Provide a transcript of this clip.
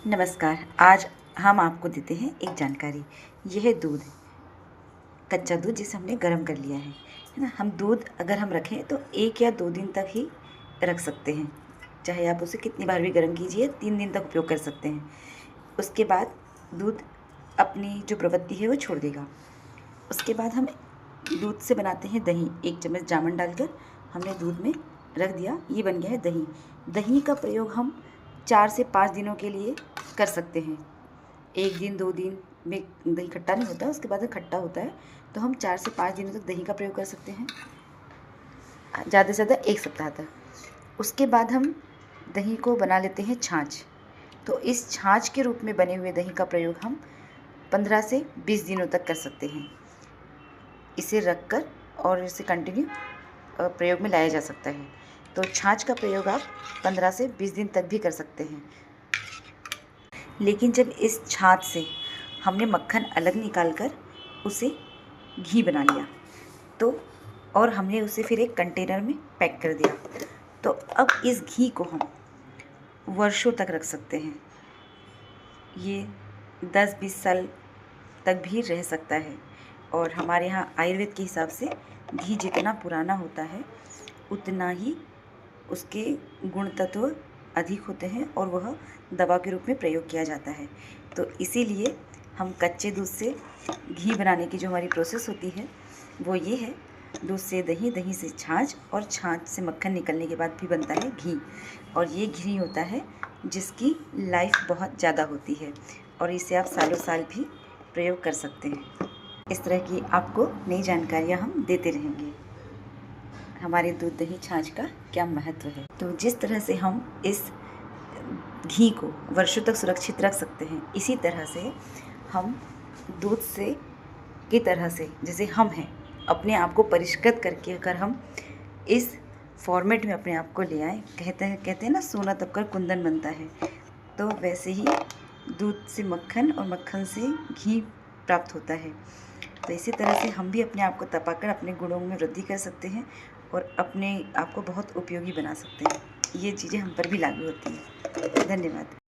नमस्कार। आज हम आपको देते हैं एक जानकारी। यह है दूध, कच्चा दूध जिसे हमने गर्म कर लिया है ना। हम दूध अगर हम रखें तो 1 या 2 दिन तक ही रख सकते हैं। चाहे आप उसे कितनी बार भी गर्म कीजिए, 3 दिन तक उपयोग कर सकते हैं। उसके बाद दूध अपनी जो प्रवृत्ति है वो छोड़ देगा। उसके बाद हम दूध से बनाते हैं दही। 1 चम्मच जामुन डालकर हमने दूध में रख दिया, ये बन गया है दही। दही का प्रयोग हम 4 से 5 दिनों के लिए कर सकते हैं। 1 दिन 2 दिन में दही खट्टा नहीं होता, उसके बाद खट्टा होता है, तो हम 4 से 5 दिनों तक दही का प्रयोग कर सकते हैं, ज़्यादा से ज़्यादा 1 सप्ताह तक। उसके बाद हम दही को बना लेते हैं छाछ। तो इस छाछ के रूप में बने हुए दही का प्रयोग हम 15 से 20 दिनों तक कर सकते हैं। इसे रख कर और इसे कंटिन्यू प्रयोग में लाया जा सकता है। तो छाछ का प्रयोग आप 15 से 20 दिन तक भी कर सकते हैं। लेकिन जब इस छाछ से हमने मक्खन अलग निकाल कर उसे घी बना लिया, तो और हमने उसे फिर एक कंटेनर में पैक कर दिया, तो अब इस घी को हम वर्षों तक रख सकते हैं। ये 10-20 साल तक भी रह सकता है। और हमारे यहाँ आयुर्वेद के हिसाब से घी जितना पुराना होता है उतना ही उसके गुण तत्व अधिक होते हैं और वह दवा के रूप में प्रयोग किया जाता है। तो इसीलिए हम कच्चे दूध से घी बनाने की जो हमारी प्रोसेस होती है वो ये है, दूध से दही, दही से छाछ और छाछ से मक्खन निकलने के बाद भी बनता है घी। और ये घी होता है जिसकी लाइफ बहुत ज़्यादा होती है और इसे आप सालों साल भी प्रयोग कर सकते हैं। इस तरह की आपको नई जानकारियाँ हम देते रहेंगे। हमारे दूध दही छाछ का क्या महत्व है। तो जिस तरह से हम इस घी को वर्षों तक सुरक्षित रख सकते हैं, इसी तरह से हम दूध से की तरह से जैसे हम हैं, अपने आप को परिष्कृत करके अगर हम इस फॉर्मेट में अपने आप को ले आए, कहते हैं ना, सोना तपकर कुंदन बनता है, तो वैसे ही दूध से मक्खन और मक्खन से घी प्राप्त होता है। तो इसी तरह से हम भी अपने आप को तपाकर अपने गुणों में वृद्धि कर सकते हैं और अपने आप को बहुत उपयोगी बना सकते हैं। ये चीज़ें हम पर भी लागू होती हैं। धन्यवाद।